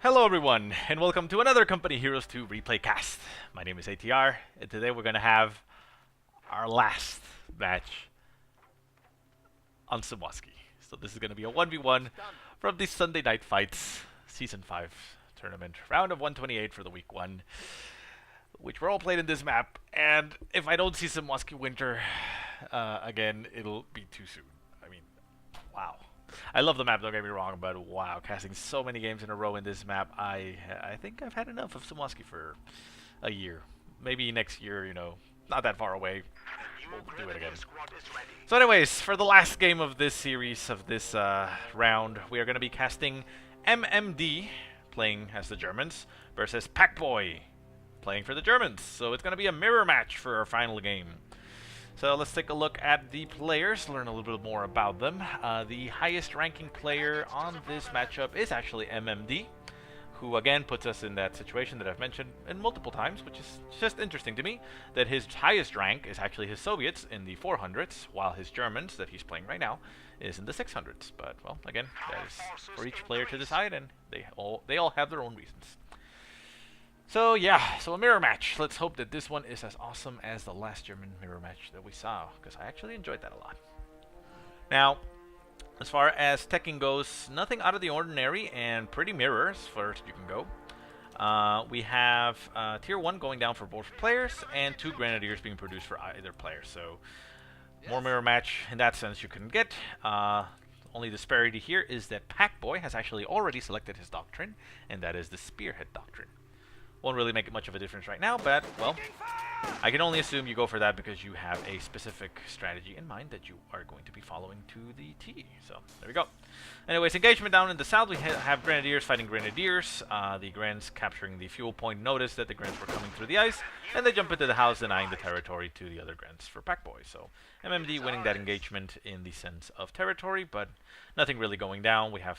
Hello everyone, and welcome to another Company Heroes 2 replay cast. My name is ATR, and today we're going to have our last match on Semoskiy. So this is going to be a 1v1 from the Sunday Night Fights Season 5 tournament. Round of 128 for the week 1, which were all played in this map. And if I don't see Semoskiy Winter again, it'll be too soon. I mean, wow. I love the map, don't get me wrong, but wow, casting so many games in a row in this map, I think I've had enough of Semoskiy for a year. Maybe next year, you know, not that far away, we'll do it again. So anyways, for the last game of this series, of this round, we are going to be casting MMD, playing as the Germans, versus PacboyA1, playing for the Germans. So it's going to be a mirror match for our final game. So let's take a look at the players, learn a little bit more about them. The highest ranking player on this matchup is actually MMD, who again puts us in that situation that I've mentioned in multiple times, which is just interesting to me, that his highest rank is actually his Soviets in the 400s, while his Germans, that he's playing right now, is in the 600s. But, well, again, that is for each player to decide, and they all have their own reasons. So yeah, so a mirror match. Let's hope that this one is as awesome as the last German mirror match that we saw, because I actually enjoyed that a lot. Now, as far as teching goes, nothing out of the ordinary and pretty mirror as far as you can go. We have Tier 1 going down for both players and 2 Grenadiers being produced for either player. So more mirror match in that sense you can get. Only disparity here is that PacboyA1 has actually already selected his doctrine, and that is the Spearhead doctrine. Won't really make much of a difference right now, but, well, I can only assume you go for that because you have a specific strategy in mind that you are going to be following to the T. So, there we go. Anyways, engagement down in the south, we have Grenadiers fighting Grenadiers. The Grens capturing the fuel point notice that the Grens were coming through the ice, and they jump into the house, denying the territory to the other Grens for PacboyA1. So, MMD winning that engagement in the sense of territory, but nothing really going down. We have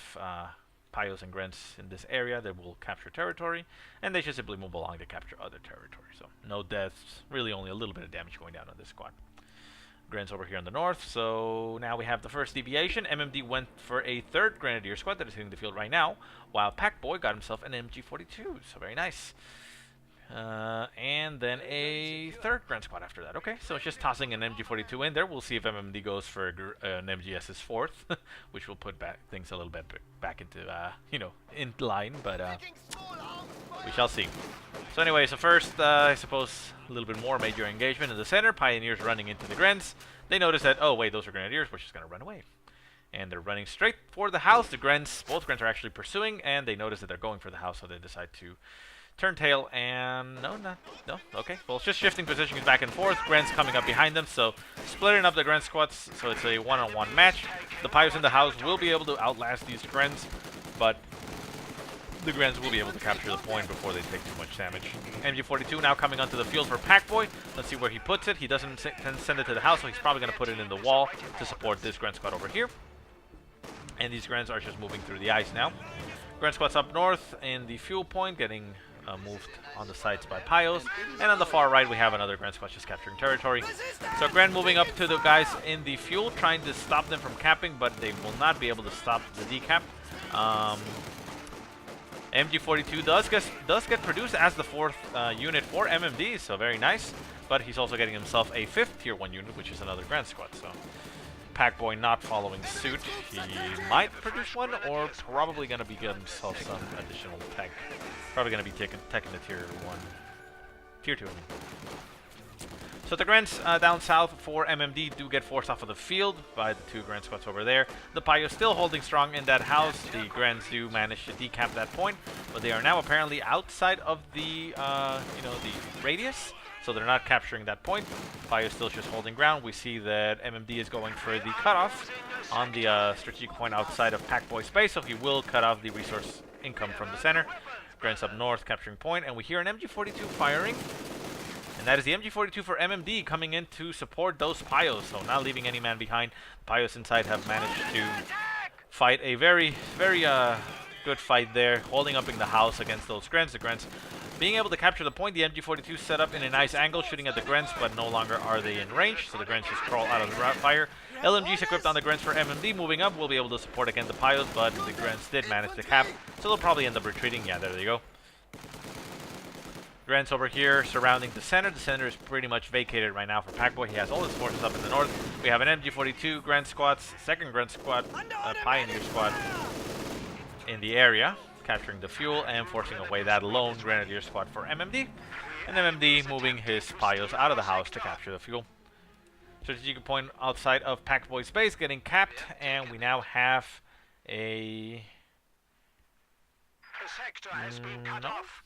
Pios and Grens in this area that will capture territory, and they should simply move along to capture other territory. So no deaths, really only a little bit of damage going down on this squad. Grens over here on the north, so now we have the first deviation. MMD went for a third Grenadier squad that is hitting the field right now, while PacboyA1 got himself an MG42, so very nice. And then a third Grand Squad after that. Okay, so it's just tossing an MG42 in there. We'll see if MMD goes for an MGS's fourth, which will put things a little bit back into, you know, in line, but we shall see. So anyway, so first, I suppose, a little bit more major engagement in the center. Pioneers running into the Grens. They notice that, oh wait, those are Grenadiers, we're just going to run away. And they're running straight for the house. The Grens, both Grens are actually pursuing, and they notice that they're going for the house, so they decide to turn tail, and no, okay. Well, it's just shifting positions back and forth. Grens coming up behind them, so splitting up the Gren squads, so it's a one-on-one match. The Pios in the house will be able to outlast these Grens, but the Grens will be able to capture the point before they take too much damage. MG42 now coming onto the field for PacboyA1. Let's see where he puts it. He doesn't send it to the house, so he's probably going to put it in the wall to support this Gren squad over here. And these Grens are just moving through the ice now. Gren squad's up north in the fuel point, getting moved on the sides by Pios, and on the far right we have another Gren squad just capturing territory. So Gren moving up to the guys in the fuel, trying to stop them from capping, but they will not be able to stop the decap. MG42 does get produced as the fourth unit for MMD, so very nice. But he's also getting himself a 5th Tier 1 unit, which is another Gren squad. So PacboyA1 not following suit. He might produce one, or probably going to be getting himself some additional tech. Probably going to be taking the Tier 1. Tier 2, I mean. So the Grens down south for MMD do get forced off of the field by the 2 Gren squads over there. The Pios still holding strong in that house. The Grens do manage to decap that point, but they are now apparently outside of the, you know, the radius. So they're not capturing that point. Pios still just holding ground. We see that MMD is going for the cutoff on the strategic point outside of PacboyA1 space, so he will cut off the resource income from the center. Grens up north capturing point, and we hear an MG42 firing. And that is the MG42 for MMD coming in to support those Pios, so not leaving any man behind. The Pios inside have managed to fight a very Good fight there, holding up in the house against those Grens. The Grens being able to capture the point. The MG42 set up in a nice angle, shooting at the Grens, but no longer are they in range, so the Grens just crawl out of the fire. LMG's equipped on the Grens for MMD. Moving up, will be able to support against the Pyos, but the Grens did manage to cap, so they'll probably end up retreating. Yeah, there they go. Grens over here surrounding the center. The center is pretty much vacated right now for PacBoy. He has all his forces up in the north. We have an MG42, Gren squads, second Gren squad, Pioneer squad in the area, capturing the fuel and forcing away that lone Grenadier squad for MMD. And MMD moving his Pyos out of the house to capture the fuel. Strategic point outside of PacBoy's base getting capped, and we now have a sector has been cut off.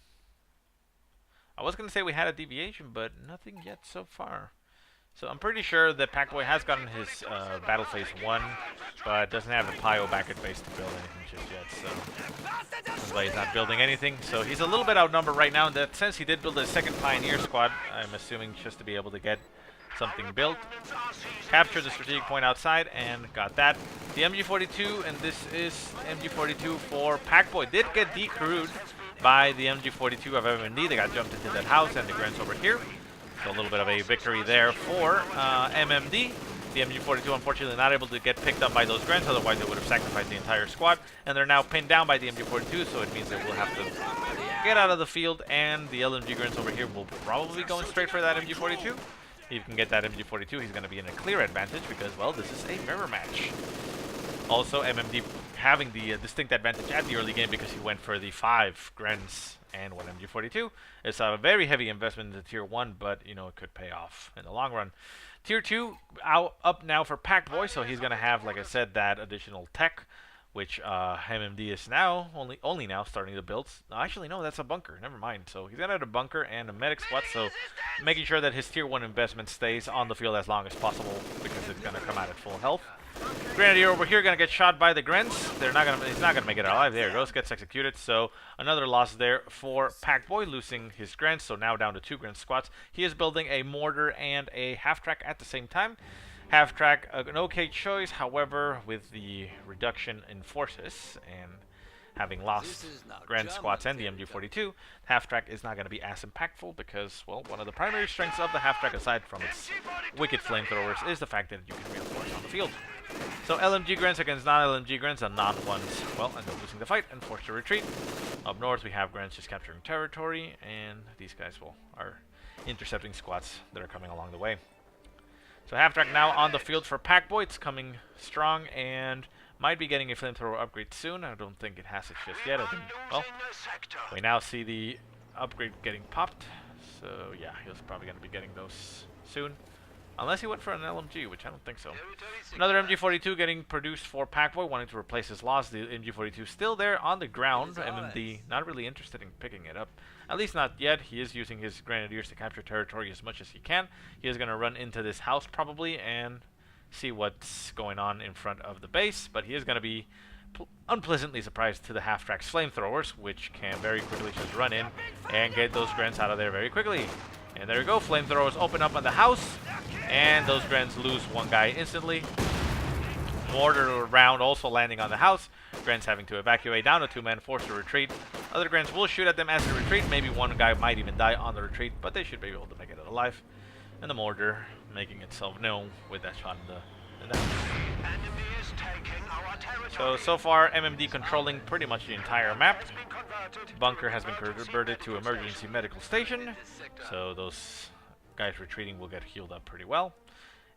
I was going to say we had a deviation, but nothing yet so far. So I'm pretty sure that PacBoy has gotten his battle phase 1, but doesn't have a Pio back at base to build anything just yet. So that's why he's not building anything. So he's a little bit outnumbered right now in that sense. He did build a second Pioneer squad, I'm assuming just to be able to get something built. Captured the strategic point outside and got that. The MG42, and this is MG42 for PacBoy, did get decrewed by the MG42 of MMD. They got jumped into that house and the Grens over here. So a little bit of a victory there for MMD. The MG42 unfortunately not able to get picked up by those Grens, otherwise they would have sacrificed the entire squad. And they're now pinned down by the MG42, so it means they will have to get out of the field, and the LMG Grens over here will probably be going straight for that MG42. If you can get that MG42, he's going to be in a clear advantage because, well, this is a mirror match. Also, MMD having the distinct advantage at the early game because he went for the 5 Grens and 1 MG42. It's a very heavy investment into Tier 1, but, you know, it could pay off in the long run. Tier 2 up now for PacBoy, so he's going to have, like I said, that additional tech, which MMD is now, only now starting to build. Actually, no, that's a bunker. Never mind. So he's going to have a bunker and a medic squad, so making sure that his Tier 1 investment stays on the field as long as possible because it's going to come out at full health. Grenadier over here gonna get shot by the Grens. He's not gonna make it alive. There it goes, gets executed. So another loss there for PacBoy, losing his Grens. So now down to 2 Grens squads. He is building a mortar and a half-track at the same time. Half-track, an okay choice. However, with the reduction in forces and having lost Gren squads and the MG42, half-track is not going to be as impactful because, well, one of the primary strengths of the half-track, aside from its wicked flamethrowers, is the fact that you can reinforce on the field. So LMG Grens against non-LMG Grens, and non-ones, well, end up losing the fight and forced to retreat. Up north, we have Grens just capturing territory, and these guys, well, are intercepting squads that are coming along the way. So half-track now on the field for PacBoy. It's coming strong and might be getting a flamethrower upgrade soon. I don't think it has it just yet. Well, we now see the upgrade getting popped. So yeah, he's probably going to be getting those soon. Unless he went for an LMG, which I don't think so. Another MG42 getting produced for PacBoy, wanting to replace his loss. The MG42 still there on the ground. MMD not really interested in picking it up. At least not yet. He is using his Grenadiers to capture territory as much as he can. He is going to run into this house probably and see what's going on in front of the base. But he is going to be unpleasantly surprised to the half-track's flamethrowers, which can very quickly just run in and get those Grens out of there very quickly. And there we go, flamethrowers open up on the house, and those Grens lose one guy instantly. Mortar round also landing on the house. Grens having to evacuate down to 2 men, forced to retreat. Other Grens will shoot at them as they retreat. Maybe one guy might even die on the retreat, but they should be able to make it alive. And the mortar making itself known with that shot in the So far, MMD controlling pretty much the entire map. Bunker has been converted to emergency medical station, so those guys retreating will get healed up pretty well.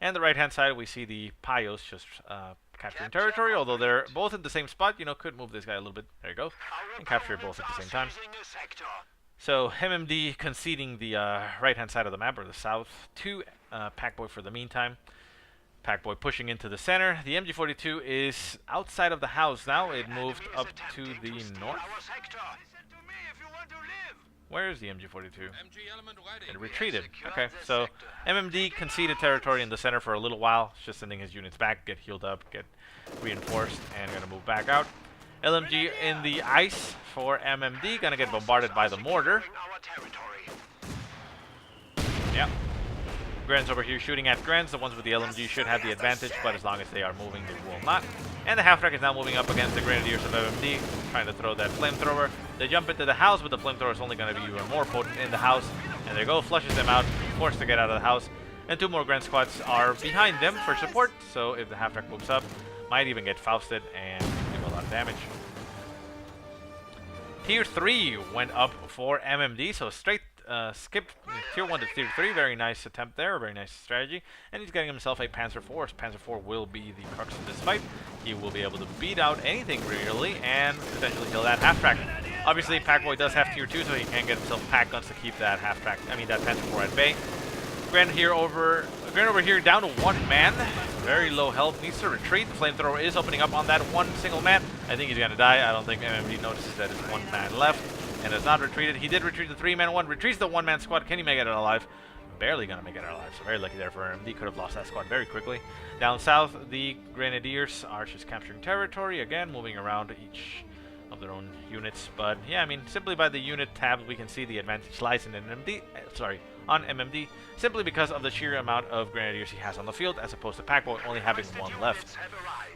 And the right-hand side, we see the Pyos just capturing territory, although they're both in the same spot. You know, could move this guy a little bit. There you go. And capture both at the same time. So MMD conceding the right-hand side of the map, or the south, to PacBoy for the meantime. PacBoy pushing into the center. The MG42 is outside of the house now. It moved up to the north. Where is the MG42? It retreated. Okay, so MMD conceded territory in the center for a little while. It's just sending his units back, get healed up, get reinforced, and going to move back out. LMG in the ice for MMD. Going to get bombarded by the mortar. Yep. Grens over here shooting at Grens. The ones with the LMG should have the advantage, but as long as they are moving, they will not. And the half-track is now moving up against the Grenadiers of MMD, trying to throw that flamethrower. They jump into the house, but the flamethrower is only going to be even more potent in the house. And there you go, flushes them out, forced to get out of the house. And 2 more Gren squads are behind them for support, so if the half-track moves up, might even get Fausted and do a lot of damage. Tier 3 went up for MMD, so straight skipped Tier 1 to Tier 3. Very nice attempt there, very nice strategy. And he's getting himself a Panzer IV. Panzer IV will be the crux of this fight. He will be able to beat out anything really and potentially kill that half-track. Obviously, PacBoy does have Tier 2, so he can get himself pack guns to keep that half-track, that Panzer IV at bay. Gren over here down to 1 man. Very low health, needs to retreat. The flamethrower is opening up on that 1 single man. I think he's gonna die. I don't think MMD notices that there's 1 man left and has not retreated. He did retreat the 3-man one, retreats the 1-man squad. Can he make it out alive? Barely gonna make it out alive, so very lucky there for MMD. Could have lost that squad very quickly. Down south, the Grenadiers are just capturing territory, again, moving around each of their own units. But yeah, simply by the unit tabs, we can see the advantage lies in on MMD, simply because of the sheer amount of Grenadiers he has on the field, as opposed to PacBoy only having 1 left.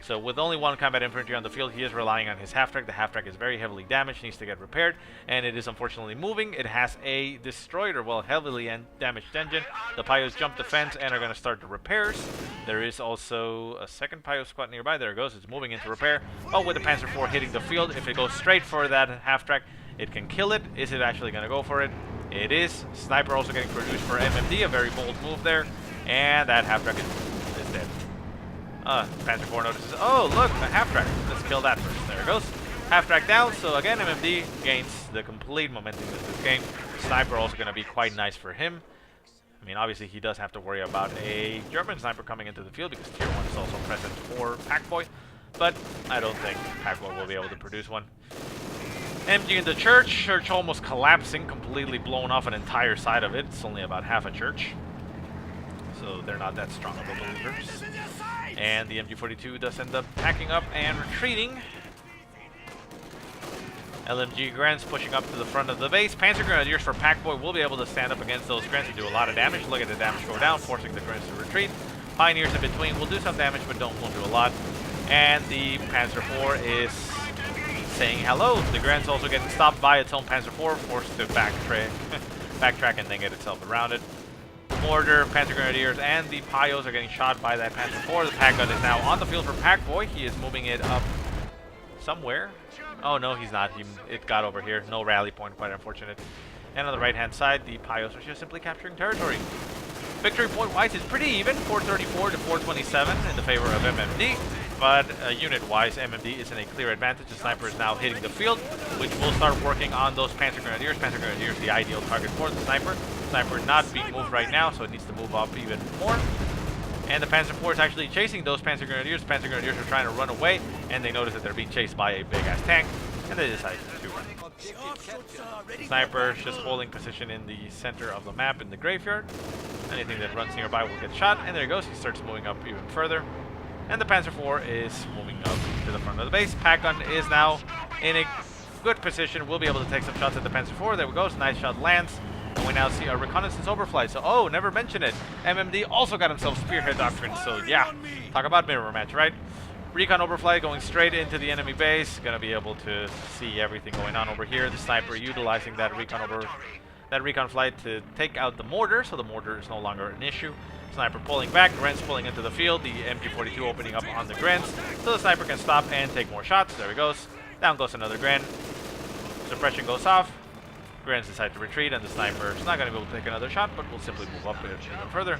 So with only 1 combat infantry on the field, he is relying on his half-track. The half-track is very heavily damaged, needs to get repaired, and it is unfortunately moving. It has a destroyed, or well, heavily damaged engine. The Pyos jump the fence and are going to start the repairs. There is also a second Pyo squad nearby. There it goes. It's moving into repair. Oh, with the Panzer IV hitting the field, if it goes straight for that half-track, it can kill it. Is it actually going to go for it? It is. Sniper also getting produced for MMD. A very bold move there. And that half-track is dead. Panzer IV notices, oh, look, a half-track. Let's kill that first. There it goes. Half-track down. So again, MMD gains the complete momentum in this game. Sniper also going to be quite nice for him. Obviously, he does have to worry about a German sniper coming into the field because Tier 1 is also present for PacBoy. But I don't think PacBoy will be able to produce one. MG in the church almost collapsing, completely blown off an entire side of it. It's only about half a church, so they're not that strong of a believers. And the MG42 does end up packing up and retreating. LMG Grens pushing up to the front of the base. Panzer Grenadiers for PacBoy will be able to stand up against those Grens and do a lot of damage. Look at the damage go down, forcing the Grens to retreat. Pioneers in between will do some damage, but won't do a lot. And the Panzer IV is saying hello. The Grens also getting stopped by its own Panzer IV, forced to backtrack and then get itself around it. Mortar, Panzer Grenadiers, and the Pyos are getting shot by that Panzer IV. The pack gun is now on the field for PacBoy. He is moving it up somewhere. Oh no, he's not. It got over here. No rally point, quite unfortunate. And on the right-hand side, the Pyos are just simply capturing territory. Victory point-wise, it's pretty even, 434 to 427 in the favor of MMD. But unit-wise, MMD is in a clear advantage. The sniper is now hitting the field, which will start working on those Panzer Grenadiers. Panzer Grenadiers, the ideal target for the sniper. Sniper not being moved right now, so it needs to move up even more. And the Panzer IV is actually chasing those Panzer Grenadiers. Panzer Grenadiers are trying to run away, and they notice that they're being chased by a big-ass tank, and they decide to run. Sniper just holding position in the center of the map in the graveyard. Anything that runs nearby will get shot, and there he goes. He starts moving up even further. And the Panzer IV is moving up to the front of the base. Pack gun is now in a good position. We'll be able to take some shots at the Panzer IV. There we go. Nice shot lands. And we now see a reconnaissance overflight. So, oh, never mention it. MMD also got himself Spearhead Doctrine. So, yeah, talk about mirror match, right? Recon overflight going straight into the enemy base. Gonna be able to see everything going on over here. The sniper utilizing that recon flight to take out the mortar. So the mortar is no longer an issue. Sniper pulling back, Grens pulling into the field, the MG42 opening up on the Grens, so the sniper can stop and take more shots. There he goes. Down goes another Gren. Suppression goes off. Grens decide to retreat, and the sniper is not going to be able to take another shot, but will simply move up even further.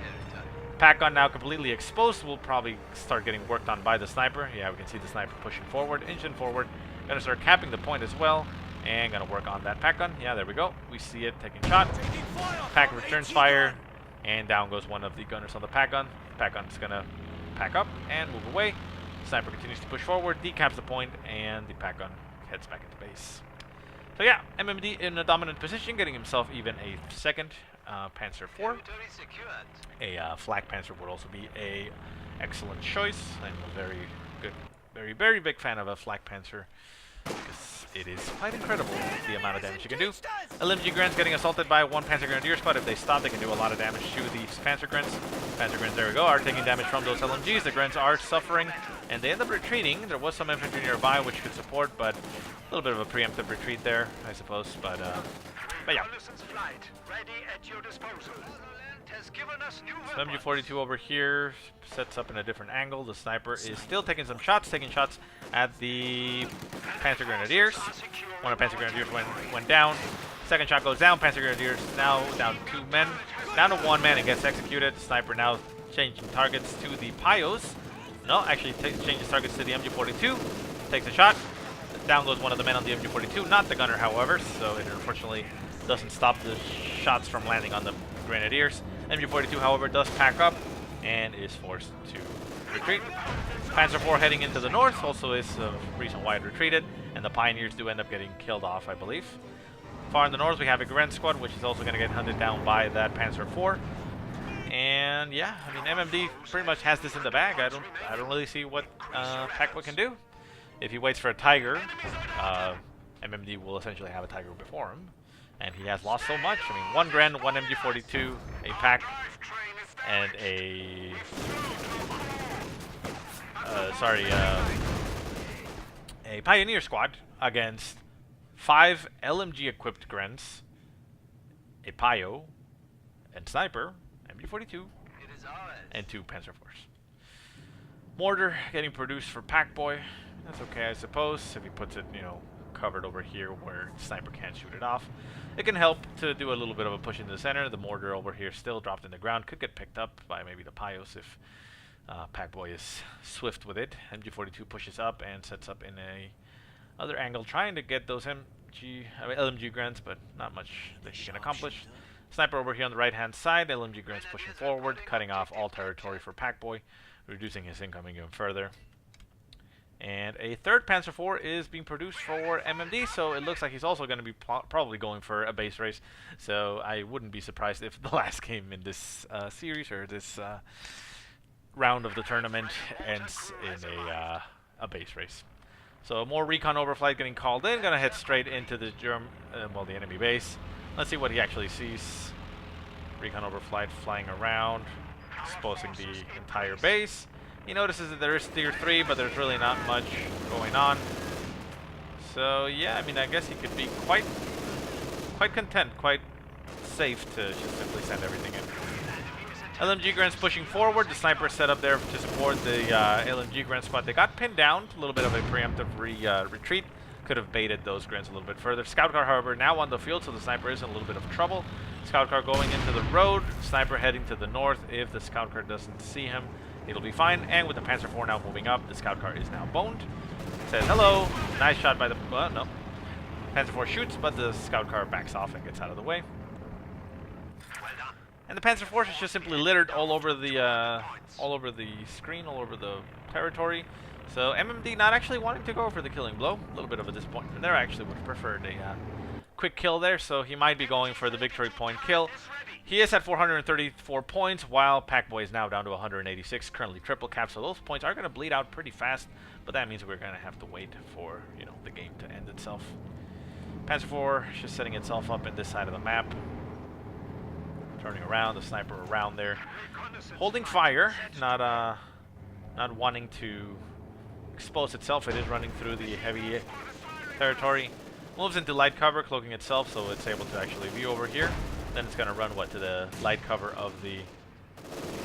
Pack gun now completely exposed. Will probably start getting worked on by the sniper. Yeah, we can see the sniper pushing forward, inching forward. Going to start capping the point as well, and going to work on that pack gun. Yeah, there we go. We see it taking shot. Pack returns fire. And down goes one of the gunners on the pack gun. Pack gun is going to pack up and move away. Sniper continues to push forward, decaps the point, and the pack gun heads back into base. So yeah, MMD in a dominant position, getting himself even a second Panzer IV. A flak Panzer would also be a excellent choice. I'm a very good, very big fan of a flak Panzer. because it is quite incredible the amount of damage you can do. LMG Grants getting assaulted by one Panzer Grenadier squad. If they stop, they can do a lot of damage to these Panzer Grants. Panzer Grants, there we go, are taking damage from those LMGs. The Grants are suffering, and they end up retreating. There was some infantry nearby which could support, but a little bit of a preemptive retreat there, I suppose. But yeah. So MG42 over here sets up in a different angle. The sniper is still taking some shots, at the Panzer Grenadiers. One of the Panzer Grenadiers went down. Second shot goes down. Panzer Grenadiers now down 2 men. Down to 1 man and gets executed. Sniper now changing targets to the PacboyA1. No, actually changes targets to the MG42. Takes a shot. Down goes one of the men on the MG42. Not the gunner, however, so it unfortunately doesn't stop the shots from landing on the Grenadiers. MG42, however, does pack up and is forced to retreat. Panzer IV heading into the north also is the reason why it retreated, and the Pioneers do end up getting killed off, I believe. Far in the north, we have a Gren squad, which is also going to get hunted down by that Panzer IV. And yeah, I mean, MMD pretty much has this in the bag. I don't really see what PacboyA can do. If he waits for a Tiger, MMD will essentially have a Tiger before him. And he has lost so much. I mean, 1 Gren, 1 MG42, a Pac, and a Pioneer squad against 5 LMG-equipped Grens, a Pio, and Sniper, MG42, and 2 Panzer IVs. Mortar getting produced for PacboyA. That's okay, I suppose, if he puts it, you know, covered over here where Sniper can't shoot it off. It can help to do a little bit of a push into the center. The mortar over here still dropped in the ground. Could get picked up by maybe the PacboyA if PacboyA is swift with it. MG42 pushes up and sets up in a other angle, trying to get those LMG Grants, but not much that he can accomplish. Sniper over here on the right-hand side. LMG Grants pushing forward, cutting off all territory for PacboyA, reducing his incoming even further. And a 3rd Panzer IV is being produced for MMD, so it looks like he's also going to be probably going for a base race. So I wouldn't be surprised if the last game in this series or this round of the tournament ends in a base race. So more recon overflight getting called in. Going to head straight into the the enemy base. Let's see what he actually sees. Recon overflight flying around, exposing the entire base. He notices that there is tier 3, but there's really not much going on. So yeah, I mean, I guess he could be quite content, quite safe to just simply send everything in. LMG Grants pushing forward. The Sniper is set up there to support the LMG Grant squad. They got pinned down. A little bit of a preemptive retreat. Could have baited those Grants a little bit further. Scout car, however, now on the field, so the Sniper is in a little bit of trouble. Scout car going into the road. Sniper heading to the north. If the Scout car doesn't see him, it'll be fine. And with the Panzer IV now moving up, the Scout car is now boned. It says hello. Nice shot by the... no. Panzer IV shoots, but the Scout car backs off and gets out of the way. And the Panzer IV is just simply littered all over the screen, all over the territory. So MMD not actually wanting to go for the killing blow. A little bit of a disappointment there. I actually would have preferred a quick kill there, so he might be going for the victory point kill. He is at 434 points, while PacboyA is now down to 186, currently triple cap, so those points are going to bleed out pretty fast, but that means we're going to have to wait for, you know, the game to end itself. Panzer IV just setting itself up in this side of the map. Turning around, the Sniper around there. Holding fire, not wanting to expose itself. It is running through the heavy territory. Moves into light cover, cloaking itself, so it's able to actually view over here. Then it's going to run, to the light cover of the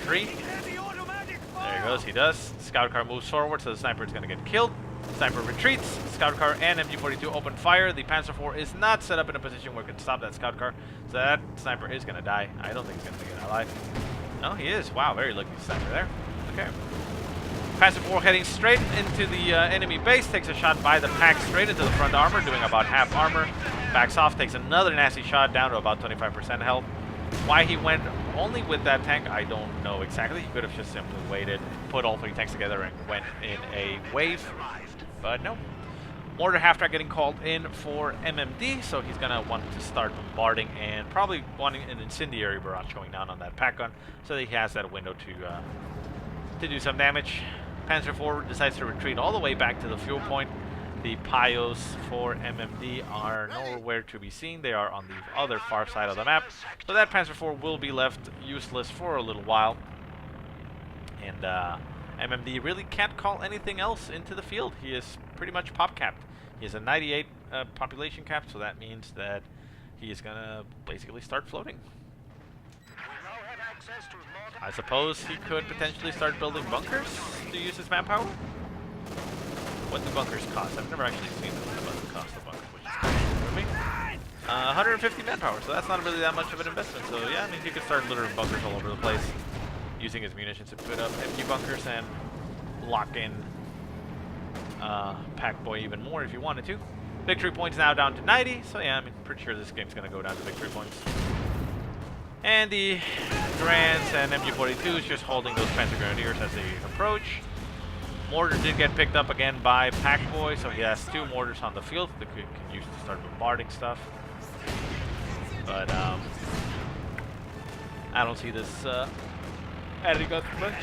tree. There he goes, he does. Scout car moves forward, so the Sniper is going to get killed. Sniper retreats. Scout car and MG42 open fire. The Panzer IV is not set up in a position where it can stop that Scout car, so that Sniper is going to die. I don't think he's going to get alive. No, he is. Wow, very lucky Sniper there. Okay. Panzer IV heading straight into the enemy base, takes a shot by the Pac straight into the front armor, doing about half armor. Backs off, takes another nasty shot down to about 25% health. Why he went only with that tank, I don't know exactly. He could have just simply waited, put all 3 tanks together, and went in a wave. But no. Mortar half-track getting called in for MMD, so he's going to want to start bombarding and probably wanting an incendiary barrage going down on that Pac gun, so that he has that window to do some damage. Panzer IV decides to retreat all the way back to the fuel point. The Pios for MMD are nowhere to be seen. They are on the other far side of the map. So that Panzer IV will be left useless for a little while. And MMD really can't call anything else into the field. He is pretty much pop capped. He has a 98 population cap, so that means that he is going to basically start floating. I suppose he could potentially start building bunkers to use his manpower. What do bunkers cost? I've never actually seen the cost of bunkers, which is kind of me. 150 manpower, so that's not really that much of an investment. So yeah, I mean, he could start littering bunkers all over the place, using his munitions to put up empty bunkers and lock in Packboy even more if you wanted to. Victory points now down to 90, so yeah, I mean, pretty sure this game's gonna go down to victory points. And the Grants and MG42s just holding those Panzer Grenadiers as they approach. Mortar did get picked up again by Packboy, so he has 2 mortars on the field that he can use to start bombarding stuff. But I don't see this adding up much.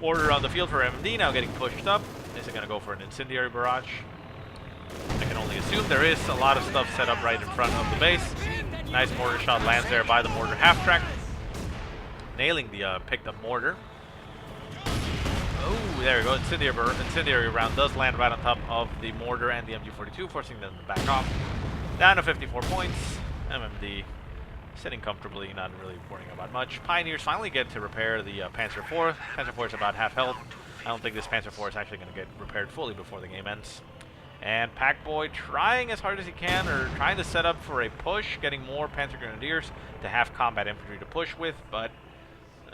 Mortar on the field for MMD now getting pushed up. Is it going to go for an incendiary barrage? I can only assume there is a lot of stuff set up right in front of the base. Nice mortar shot lands there by the mortar half-track, nailing the picked up mortar. Oh, there we go. Incendiary round does land right on top of the mortar and the MG42, forcing them to back off. Down to 54 points. MMD sitting comfortably, not really worrying about much. Pioneers finally get to repair the Panzer IV. Panzer IV is about half health. I don't think this Panzer IV is actually going to get repaired fully before the game ends. And Packboy trying as hard as he can, or trying to set up for a push, getting more Panzer Grenadiers to have combat infantry to push with, but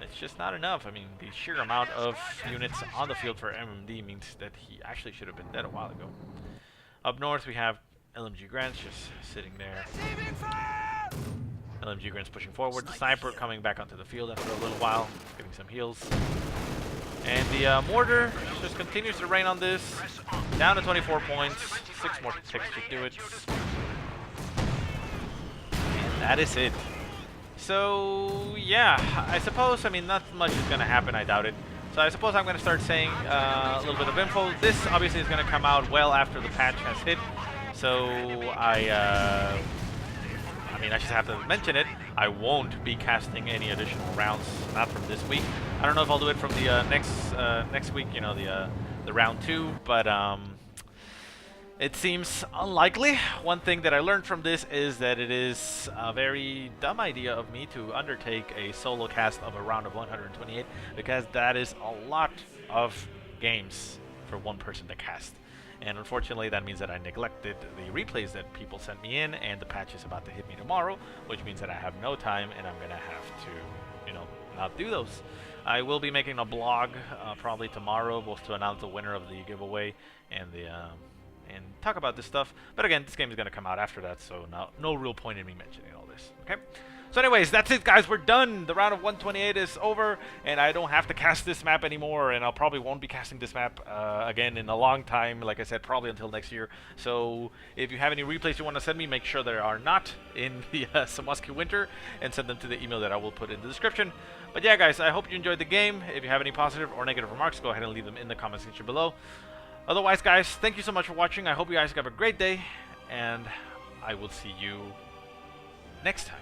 it's just not enough. I mean, the sheer amount of units on the field for MMD means that he actually should have been dead a while ago. Up north, we have LMG Grants just sitting there. LMG Grants pushing forward. The sniper coming back onto the field after a little while, getting some heals. And the mortar just continues to rain on this. Down to 24 points. 6 more ticks to do it. And that is it. So, yeah, I suppose, I mean, not much is going to happen, I doubt it. So I suppose I'm going to start saying a little bit of info. This obviously is going to come out well after the patch has hit. So I mean, I just have to mention it. I won't be casting any additional rounds, not from this week. I don't know if I'll do it from the next week, you know, the round 2, but it seems unlikely. One thing that I learned from this is that it is a very dumb idea of me to undertake a solo cast of a round of 128, because that is a lot of games for one person to cast. And unfortunately, that means that I neglected the replays that people sent me in, and the patch is about to hit me tomorrow, which means that I have no time, and I'm going to have to, you know, not do those. I will be making a blog probably tomorrow, both to announce the winner of the giveaway and the and talk about this stuff. But again, this game is going to come out after that, so no real point in me mentioning all this. Okay. So anyways, that's it, guys. We're done. The round of 128 is over, and I don't have to cast this map anymore, and I'll probably won't be casting this map again in a long time. Like I said, probably until next year. So if you have any replays you want to send me, make sure they are not in the Semoskiy Winter, and send them to the email that I will put in the description. But yeah, guys, I hope you enjoyed the game. If you have any positive or negative remarks, go ahead and leave them in the comment section below. Otherwise, guys, thank you so much for watching. I hope you guys have a great day, and I will see you next time.